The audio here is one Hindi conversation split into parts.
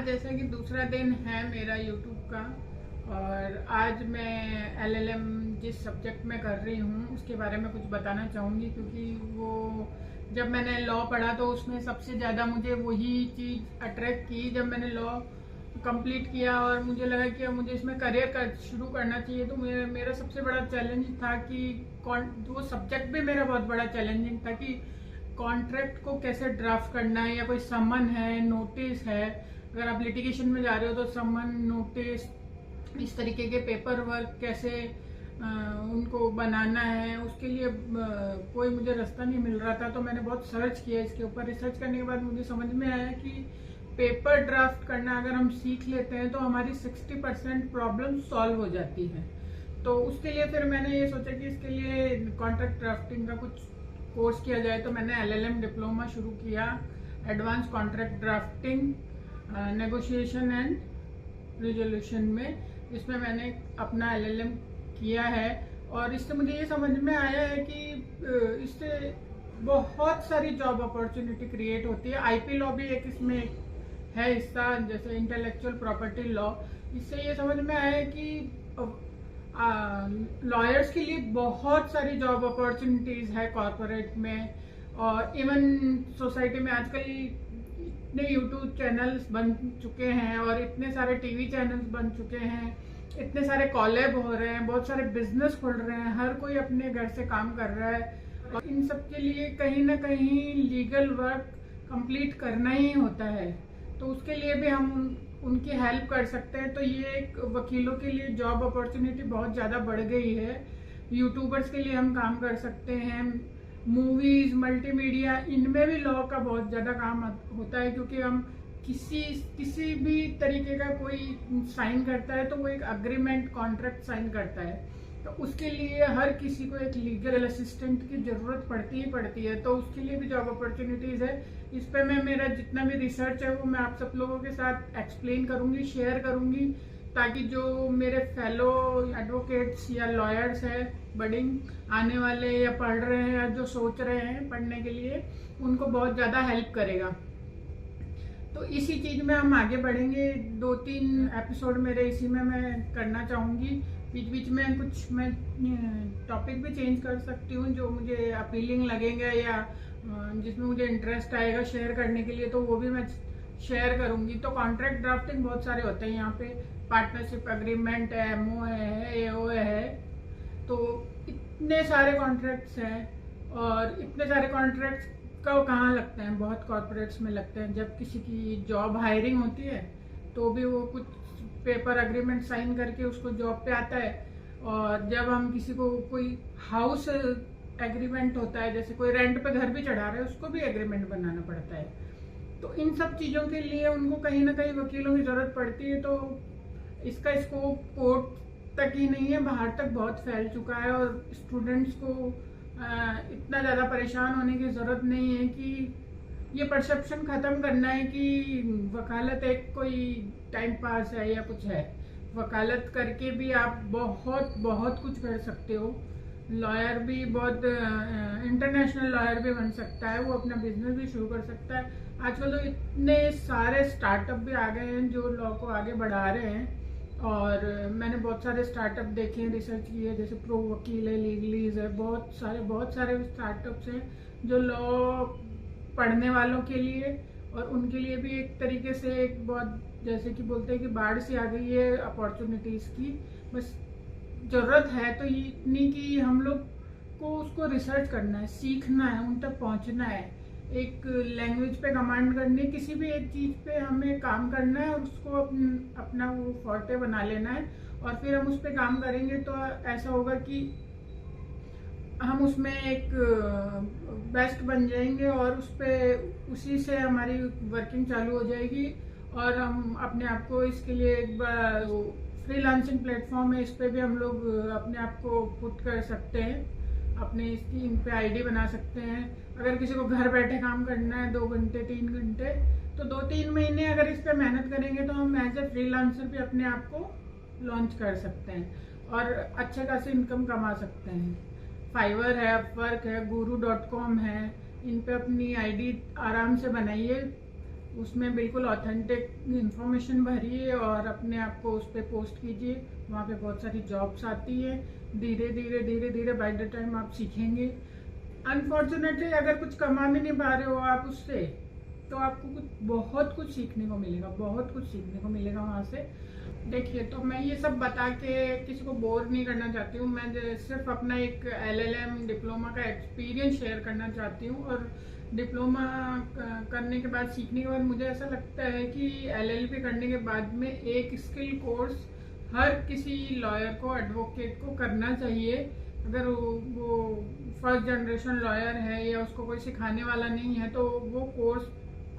आज जैसा कि दूसरा दिन है मेरा यूट्यूब का, और आज मैं एलएलएम जिस सब्जेक्ट में कर रही हूँ उसके बारे में कुछ बताना चाहूँगी, क्योंकि वो जब मैंने लॉ पढ़ा तो उसमें सबसे ज़्यादा मुझे वही चीज़ अट्रैक्ट की। जब मैंने लॉ कंप्लीट किया और मुझे लगा कि अब मुझे इसमें करियर शुरू करना चाहिए, तो मेरा सबसे बड़ा चैलेंज था कि वो सब्जेक्ट भी मेरा बहुत बड़ा चैलेंजिंग था कि कॉन्ट्रैक्ट को कैसे ड्राफ्ट करना है, या कोई समन है, नोटिस है। अगर आप लिटिगेशन में जा रहे हो तो समन, नोटिस, इस तरीके के पेपर वर्क कैसे उनको बनाना है, उसके लिए कोई मुझे रास्ता नहीं मिल रहा था। तो मैंने बहुत सर्च किया इसके ऊपर। रिसर्च करने के बाद मुझे समझ में आया कि पेपर ड्राफ्ट करना अगर हम सीख लेते हैं तो हमारी 60% प्रॉब्लम सॉल्व हो जाती है। तो उसके लिए फिर मैंने ये सोचा कि इसके लिए कॉन्ट्रैक्ट ड्राफ्टिंग का कुछ कोर्स किया जाए। तो मैंने एलएलएम डिप्लोमा शुरू किया, advance contract drafting, negotiation and resolution में। इसमें मैंने अपना एलएलएम किया है, और इससे मुझे ये समझ में आया है कि इससे बहुत सारी जॉब अपॉर्चुनिटी क्रिएट होती है। आईपी लॉ भी एक इसमें है हिस्सा, जैसे इंटेलेक्चुअल प्रॉपर्टी लॉ। इससे ये समझ में आया है कि लॉयर्स के लिए बहुत सारी जॉब अपॉर्चुनिटीज है कॉर्पोरेट में, और इवन सोसाइटी में आजकल इतने यूट्यूब चैनल्स बन चुके हैं और इतने सारे टीवी चैनल्स बन चुके हैं, इतने सारे कॉलेब हो रहे हैं, बहुत सारे बिजनेस खुल रहे हैं, हर कोई अपने घर से काम कर रहा है। और इन सब के लिए कहीं ना कहीं लीगल वर्क कंप्लीट करना ही होता है, तो उसके लिए भी हम उनकी हेल्प कर सकते हैं। तो ये एक वकीलों के लिए जॉब अपॉर्चुनिटी बहुत ज़्यादा बढ़ गई है। यूट्यूबर्स के लिए हम काम कर सकते हैं, मूवीज, मल्टीमीडिया, इनमें भी लॉ का बहुत ज़्यादा काम होता है, क्योंकि हम किसी भी तरीके का कोई साइन करता है तो वो एक अग्रीमेंट, कॉन्ट्रैक्ट साइन करता है। तो उसके लिए हर किसी को एक लीगल असिस्टेंट की ज़रूरत पड़ती ही पड़ती है। तो उसके लिए भी जॉब अपॉर्चुनिटीज़ है। इस पर मैं मेरा जितना भी रिसर्च है वो मैं आप सब लोगों के साथ एक्सप्लेन करूंगी, शेयर करूंगी, ताकि जो मेरे फेलो एडवोकेट्स या लॉयर्स है बडिंग आने वाले, या पढ़ रहे हैं, या जो सोच रहे हैं पढ़ने के लिए, उनको बहुत ज़्यादा हेल्प करेगा। तो इसी चीज़ में हम आगे बढ़ेंगे। 2-3 एपिसोड मेरे इसी में मैं करना चाहूँगी। बीच बीच में कुछ मैं टॉपिक भी चेंज कर सकती हूँ जो मुझे अपीलिंग लगेगा, या जिसमें मुझे इंटरेस्ट आएगा शेयर करने के लिए, तो वो भी मैं शेयर करूँगी। तो कॉन्ट्रैक्ट ड्राफ्टिंग बहुत सारे होते हैं यहाँ पे, पार्टनरशिप एग्रीमेंट है, एमओ है, एओ है। तो इतने सारे कॉन्ट्रैक्ट्स हैं, और इतने सारे कॉन्ट्रैक्ट्स कहाँ लगते हैं, बहुत कॉर्पोरेट्स में लगते हैं। जब किसी की जॉब हायरिंग होती है तो भी वो कुछ पेपर अग्रीमेंट साइन करके उसको जॉब पे आता है। और जब हम किसी को कोई हाउस एग्रीमेंट होता है, जैसे कोई रेंट पे घर भी चढ़ा रहे हैं, उसको भी एग्रीमेंट बनाना पड़ता है। तो इन सब चीज़ों के लिए उनको कहीं ना कहीं वकीलों की ज़रूरत पड़ती है। तो इसका स्कोप कोर्ट तक ही नहीं है, बाहर तक बहुत फैल चुका है, और स्टूडेंट्स को इतना ज़्यादा परेशान होने की ज़रूरत नहीं है कि ये परसेप्शन ख़त्म करना है कि वकालत एक कोई टाइम पास है या कुछ है। वकालत करके भी आप बहुत बहुत कुछ कर सकते हो। लॉयर भी बहुत इंटरनेशनल लॉयर भी बन सकता है, वो अपना बिजनेस भी शुरू कर सकता है। आजकल तो इतने सारे स्टार्टअप भी आ गए हैं जो लॉ को आगे बढ़ा रहे हैं, और मैंने बहुत सारे स्टार्टअप देखे हैं, रिसर्च की है, जैसे प्रो वकील है, लीगलीज है, बहुत सारे स्टार्टअप्स हैं जो लॉ पढ़ने वालों के लिए, और उनके लिए भी एक तरीके से एक बहुत, जैसे कि बोलते हैं कि बाढ़ से आ गई है अपॉर्चुनिटीज़ की। बस ज़रूरत है तो ये इतनी कि हम लोग को उसको रिसर्च करना है, सीखना है, उन तक पहुंचना है, एक लैंग्वेज पे कमांड करनी है, किसी भी एक चीज़ पे हमें काम करना है और उसको अपना वो फॉर्टे बना लेना है। और फिर हम उस पर काम करेंगे तो ऐसा होगा कि हम उसमें एक बेस्ट बन जाएंगे, और उसी से हमारी वर्किंग चालू हो जाएगी। और हम अपने आप को इसके लिए एक बार फ्रीलांसिंग प्लेटफॉर्म है, इस पर भी हम लोग अपने आप को पुट कर सकते हैं, अपने इसकी इन पे आईडी बना सकते हैं। अगर किसी को घर बैठे काम करना है 2 घंटे 3 घंटे, तो 2-3 महीने अगर इस पर मेहनत करेंगे तो हम एज ए फ्रीलांसर भी अपने आप को लॉन्च कर सकते हैं और अच्छे खासी इनकम कमा सकते हैं। फाइवर है, अपवर्क है, guru.com है, इन पे अपनी आईडी आराम से बनाइए। उसमें बिल्कुल ऑथेंटिक इंफॉर्मेशन भरिए और अपने आप को उस पर पोस्ट कीजिए। वहाँ पे बहुत सारी जॉब्स आती है। धीरे धीरे बाय द टाइम आप सीखेंगे। अनफॉर्चुनेटली अगर कुछ कमा भी नहीं पा रहे हो आप उससे, तो आपको बहुत कुछ सीखने को मिलेगा, बहुत कुछ सीखने को मिलेगा वहाँ से। देखिए, तो मैं ये सब बता के किसी को बोर नहीं करना चाहती हूँ। मैं सिर्फ अपना एक LLM डिप्लोमा का एक्सपीरियंस शेयर करना चाहती हूँ। और डिप्लोमा करने के बाद, सीखने के बाद मुझे ऐसा लगता है कि LLB करने के बाद में एक स्किल कोर्स हर किसी लॉयर को, एडवोकेट को करना चाहिए। अगर वो फर्स्ट जनरेशन लॉयर है या उसको कोई सिखाने वाला नहीं है, तो वो कोर्स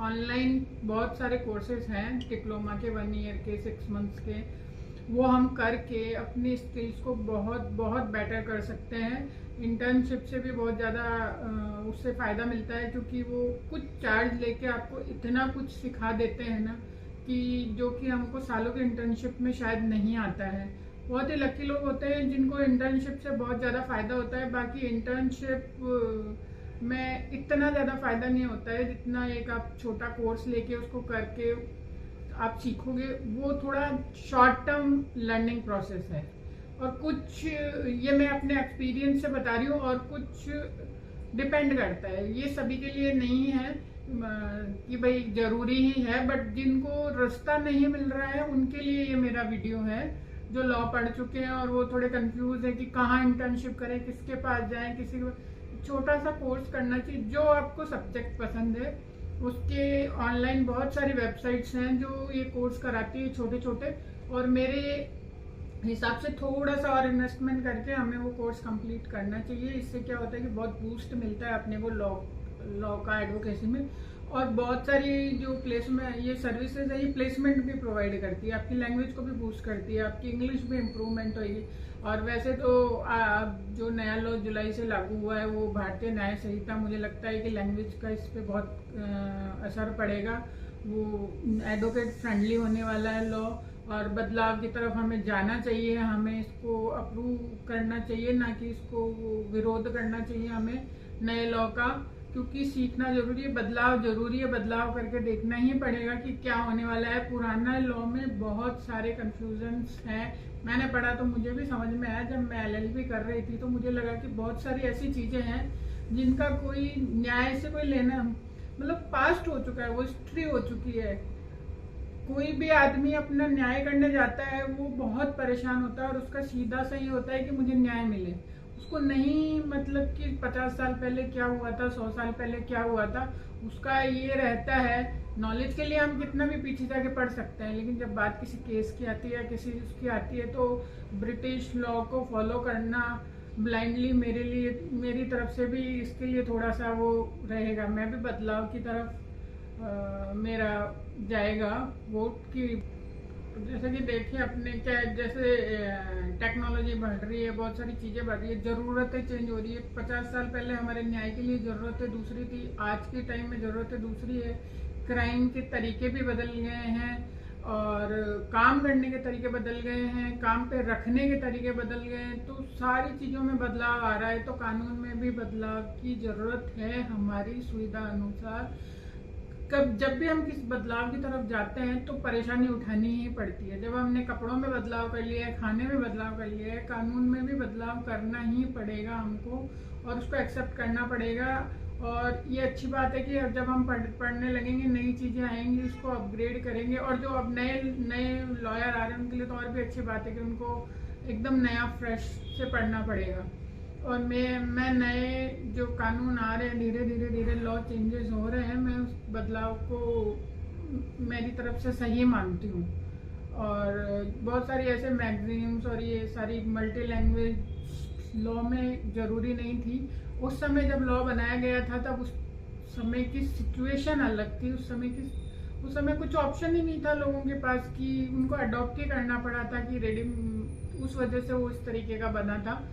ऑनलाइन बहुत सारे कोर्सेज हैं डिप्लोमा के, 1 ईयर के, 6 मंथ्स के, वो हम करके अपनी स्किल्स को बहुत बहुत बेटर कर सकते हैं। इंटर्नशिप से भी बहुत ज़्यादा उससे फ़ायदा मिलता है, क्योंकि वो कुछ चार्ज लेके आपको इतना कुछ सिखा देते हैं ना, कि जो कि हमको सालों के इंटर्नशिप में शायद नहीं आता है। बहुत ही लकी लोग होते हैं जिनको इंटर्नशिप से बहुत ज़्यादा फ़ायदा होता है। बाकी इंटर्नशिप में इतना ज़्यादा फ़ायदा नहीं होता है जितना एक आप छोटा कोर्स लेके उसको करके आप सीखोगे। वो थोड़ा शॉर्ट टर्म लर्निंग प्रोसेस है। और कुछ ये मैं अपने एक्सपीरियंस से बता रही हूँ, और कुछ डिपेंड करता है, ये सभी के लिए नहीं है कि भाई ज़रूरी ही है। बट जिनको रास्ता नहीं मिल रहा है उनके लिए ये मेरा वीडियो है। जो लॉ पढ़ चुके हैं और वो थोड़े कंफ्यूज है कि कहाँ इंटर्नशिप करें, किसके पास जाएं, किसी को छोटा सा कोर्स करना चाहिए जो आपको सब्जेक्ट पसंद है। उसके ऑनलाइन बहुत सारी वेबसाइट्स हैं जो ये कोर्स कराती है छोटे छोटे। और मेरे हिसाब से थोड़ा सा और इन्वेस्टमेंट करके हमें वो कोर्स कंप्लीट करना चाहिए। इससे क्या होता है कि बहुत बूस्ट मिलता है अपने को लॉ का एडवोकेसी में। और बहुत सारी जो प्लेसमेंट ये सर्विसेज है, ये प्लेसमेंट भी प्रोवाइड करती है, आपकी लैंग्वेज को भी बूस्ट करती है, आपकी इंग्लिश भी इम्प्रूवमेंट होगी। और वैसे तो जो नया लॉ जुलाई से लागू हुआ है, वो भारतीय न्याय संहिता, मुझे लगता है कि लैंग्वेज का इस पर बहुत असर पड़ेगा। वो एडवोकेट फ्रेंडली होने वाला है लॉ, और बदलाव की तरफ हमें जाना चाहिए। हमें इसको अप्रूव करना चाहिए, ना कि इसको विरोध करना चाहिए हमें नए लॉ का। क्योंकि सीखना जरूरी है, बदलाव जरूरी है, बदलाव करके देखना ही पड़ेगा कि क्या होने वाला है। पुराना लॉ में बहुत सारे कंफ्यूजन्स हैं। मैंने पढ़ा तो मुझे भी समझ में आया, जब मैं LLB कर रही थी तो मुझे लगा कि बहुत सारी ऐसी चीजें हैं जिनका कोई न्याय से कोई लेना, मतलब पास्ट हो चुका है, वो हिस्ट्री हो चुकी है। कोई भी आदमी अपना न्याय करने जाता है, वो बहुत परेशान होता है और उसका सीधा सही होता है कि मुझे न्याय मिले। उसको नहीं मतलब कि 50 साल पहले क्या हुआ था, 100 साल पहले क्या हुआ था, उसका ये रहता है। नॉलेज के लिए हम कितना भी पीछे जाके पढ़ सकते हैं, लेकिन जब बात किसी केस की आती है, किसी उसकी आती है, तो ब्रिटिश लॉ को फॉलो करना ब्लाइंडली मेरी तरफ से भी इसके लिए थोड़ा सा वो रहेगा। मैं भी बदलाव की तरफ मेरा जाएगा वोट की। जैसे कि देखिए अपने क्या, जैसे टेक्नोलॉजी बढ़ रही है, बहुत सारी चीज़ें बढ़ रही है, ज़रूरतें चेंज हो रही है। 50 साल पहले हमारे न्याय के लिए ज़रूरतें दूसरी थी, आज के टाइम में ज़रूरतें दूसरी है। क्राइम के तरीके भी बदल गए हैं, और काम करने के तरीके बदल गए हैं, काम पे रखने के तरीके बदल गए हैं। तो सारी चीज़ों में बदलाव आ रहा है, तो कानून में भी बदलाव की ज़रूरत है हमारी सुविधा अनुसार। जब भी हम किस बदलाव की तरफ जाते हैं तो परेशानी उठानी ही पड़ती है। जब हमने कपड़ों में बदलाव कर लिया है, खाने में बदलाव कर लिया है, कानून में भी बदलाव करना ही पड़ेगा हमको, और उसको एक्सेप्ट करना पड़ेगा। और ये अच्छी बात है कि अब जब हम पढ़ने लगेंगे, नई चीज़ें आएंगी, इसको अपग्रेड करेंगे। और जो अब नए नए लॉयर आ रहे हैं उनके लिए तो और भी अच्छी बात है कि उनको एकदम नया फ्रेश से पढ़ना पड़ेगा। और मैं नए जो कानून आ रहे हैं, धीरे धीरे लॉ चेंजेस हो रहे हैं, मैं उस बदलाव को मेरी तरफ से सही मानती हूँ। और बहुत सारी ऐसे मैगजीन्स और ये सारी मल्टी लैंग्वेज लॉ में ज़रूरी नहीं थी। उस समय जब लॉ बनाया गया था, तब उस समय की सिचुएशन अलग थी। उस समय कुछ ऑप्शन ही नहीं था लोगों के पास, कि उनको अडॉप्ट ही करना पड़ा था, कि उस वजह से वो इस तरीके का बना था।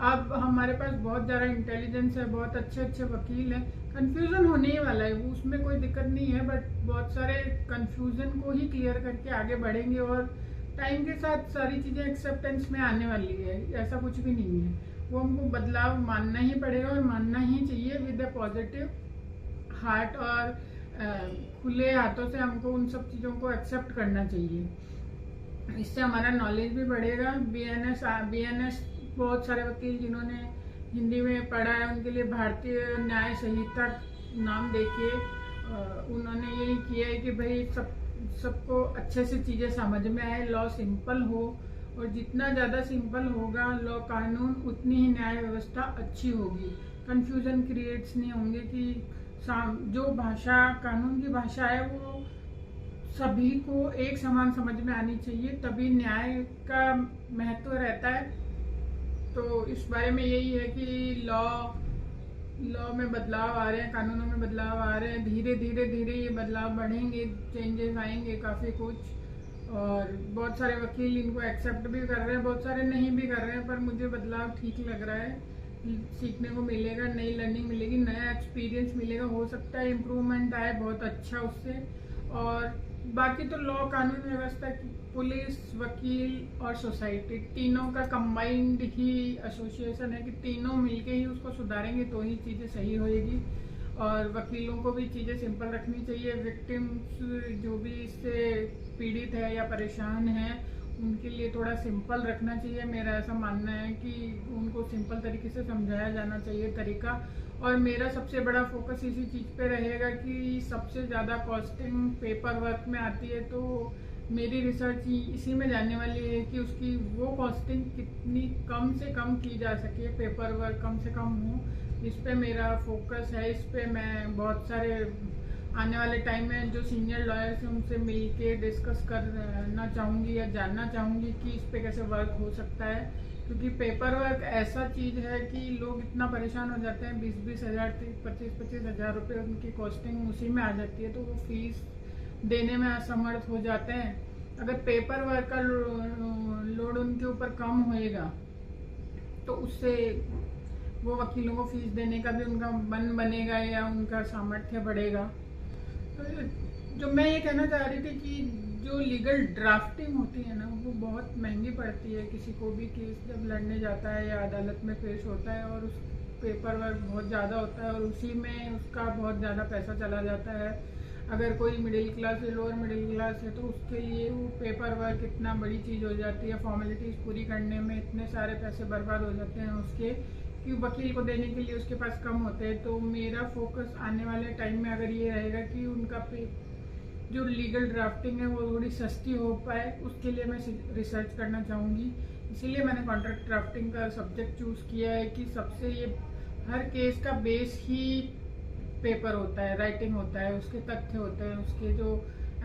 अब हमारे पास बहुत ज़्यादा इंटेलिजेंस है, बहुत अच्छे अच्छे वकील हैं। कन्फ्यूज़न होने ही वाला है, वो उसमें कोई दिक्कत नहीं है। बट बहुत सारे कन्फ्यूज़न को ही क्लियर करके आगे बढ़ेंगे, और टाइम के साथ सारी चीज़ें एक्सेप्टेंस में आने वाली है। ऐसा कुछ भी नहीं है, वो हमको बदलाव मानना ही पड़ेगा, और मानना ही चाहिए विद ए पॉजिटिव हार्ट। और खुले हाथों से हमको उन सब चीज़ों को एक्सेप्ट करना चाहिए। इससे हमारा नॉलेज भी बढ़ेगा। बीएनएस बहुत सारे वकील जिन्होंने हिंदी में पढ़ा है उनके लिए भारतीय न्याय संहिता नाम देखिए, उन्होंने यही किया है कि भाई सबको अच्छे से चीज़ें समझ में आए, लॉ सिंपल हो, और जितना ज़्यादा सिंपल होगा लॉ कानून उतनी ही न्याय व्यवस्था अच्छी होगी। कंफ्यूजन क्रिएट्स नहीं होंगे कि जो भाषा कानून की भाषा है वो सभी को एक समान समझ में आनी चाहिए, तभी न्याय का महत्व रहता है। तो इस बारे में यही है कि लॉ में बदलाव आ रहे हैं, कानूनों में बदलाव आ रहे हैं, धीरे धीरे ये बदलाव बढ़ेंगे, चेंजेस आएंगे काफ़ी कुछ। और बहुत सारे वकील इनको एक्सेप्ट भी कर रहे हैं, बहुत सारे नहीं भी कर रहे हैं, पर मुझे बदलाव ठीक लग रहा है। सीखने को मिलेगा, नई लर्निंग मिलेगी, नया एक्सपीरियंस मिलेगा, हो सकता है इम्प्रूवमेंट आए बहुत अच्छा उससे। और बाकी तो लॉ कानून व्यवस्था की पुलिस, वकील और सोसाइटी तीनों का कंबाइंड ही एसोसिएशन है कि तीनों मिलके ही उसको सुधारेंगे तो ही चीज़ें सही होएगी। और वकीलों को भी चीज़ें सिंपल रखनी चाहिए। विक्टिम्स जो भी इससे पीड़ित है या परेशान है उनके लिए थोड़ा सिंपल रखना चाहिए। मेरा ऐसा मानना है कि उनको सिंपल तरीके से समझाया जाना चाहिए तरीका। और मेरा सबसे बड़ा फोकस इसी चीज़ पे रहेगा कि सबसे ज़्यादा कॉस्टिंग पेपर वर्क में आती है, तो मेरी रिसर्च इसी में जाने वाली है कि उसकी वो कॉस्टिंग कितनी कम से कम की जा सके, पेपर वर्क कम से कम हो। इस पे मेरा फोकस है। इस पे मैं बहुत सारे आने वाले टाइम में जो सीनियर लॉयर्स हैं उनसे मिल के डिस्कस करना चाहूँगी या जानना चाहूँगी कि इस पे कैसे वर्क हो सकता है। क्योंकि पेपर वर्क ऐसा चीज़ है कि लोग इतना परेशान हो जाते हैं, 20-20 हज़ार 25-25 हज़ार रुपये उनकी कॉस्टिंग उसी में आ जाती है, तो वो फीस देने में असमर्थ हो जाते हैं। अगर पेपर वर्क का लोड उनके ऊपर कम होएगा तो उससे वो वकीलों को फीस देने का भी उनका मन बनेगा या उनका सामर्थ्य बढ़ेगा। तो जो मैं ये कहना चाह रही थी कि जो लीगल ड्राफ्टिंग होती है ना वो बहुत महंगी पड़ती है। किसी को भी केस जब लड़ने जाता है या अदालत में पेश होता है और उस पेपर वर्क बहुत ज़्यादा होता है और उसी में उसका बहुत ज़्यादा पैसा चला जाता है। अगर कोई मिडिल क्लास या लोअर मिडिल क्लास है तो उसके लिए वो पेपर वर्क इतना बड़ी चीज़ हो जाती है, फॉर्मेलिटीज़ पूरी करने में इतने सारे पैसे बर्बाद हो जाते हैं उसके कि वकील को देने के लिए उसके पास कम होते हैं। तो मेरा फोकस आने वाले टाइम में अगर ये रहेगा कि उनका जो लीगल ड्राफ्टिंग है वो थोड़ी सस्ती हो पाए, उसके लिए मैं रिसर्च करना चाहूँगी। इसीलिए मैंने कॉन्ट्रैक्ट ड्राफ्टिंग का सब्जेक्ट चूज़ किया है कि सबसे ये हर केस का बेस ही पेपर होता है, राइटिंग होता है, उसके तथ्य होते हैं, उसके जो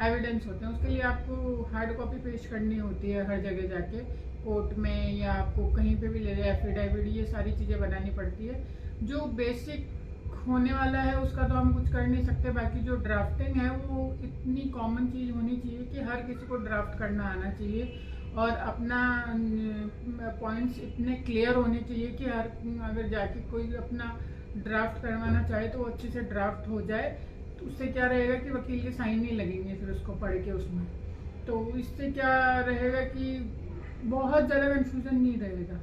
एविडेंस होते हैं, उसके लिए आपको हार्ड कॉपी पेश करनी होती है हर जगह जाके, कोर्ट में या आपको कहीं पे भी ले जाए, एफिडेविट, ये सारी चीज़ें बनानी पड़ती है। जो बेसिक होने वाला है उसका तो हम कुछ कर नहीं सकते। बाकी जो ड्राफ्टिंग है वो इतनी कॉमन चीज़ होनी चाहिए कि हर किसी को ड्राफ्ट करना आना चाहिए और अपना पॉइंट्स इतने क्लियर होने चाहिए कि हर अगर जाके कोई अपना ड्राफ्ट करवाना चाहे तो वो अच्छे से ड्राफ्ट हो जाए। तो उससे क्या रहेगा कि वकील के साइन नहीं लगेंगे फिर उसको पढ़ के उसमें। तो इससे क्या रहेगा कि बहुत ज़्यादा कंफ्यूजन नहीं रहेगा।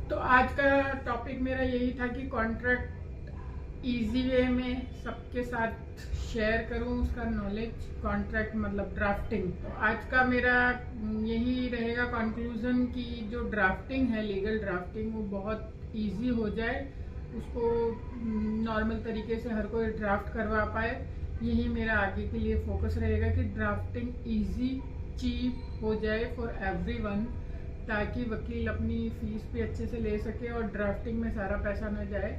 तो आज का टॉपिक मेरा यही था कि कॉन्ट्रैक्ट इजी वे में सबके साथ शेयर करूं उसका नॉलेज। कॉन्ट्रैक्ट मतलब ड्राफ्टिंग। तो आज का मेरा यही रहेगा कंक्लूजन कि जो ड्राफ्टिंग है, लीगल ड्राफ्टिंग, वो बहुत इजी हो जाए, उसको नॉर्मल तरीके से हर कोई ड्राफ्ट करवा पाए। यही मेरा आगे के लिए फोकस रहेगा कि ड्राफ्टिंग इजी, चीप हो जाए फॉर एवरीवन, ताकि वकील अपनी फीस भी अच्छे से ले सके और ड्राफ्टिंग में सारा पैसा न जाए।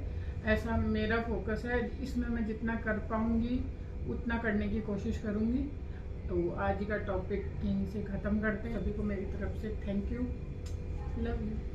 ऐसा मेरा फोकस है। इसमें मैं जितना कर पाऊँगी उतना करने की कोशिश करूँगी। तो आज का टॉपिक यहीं से ख़त्म करते हैं। सभी को मेरी तरफ से थैंक यू, लव यू।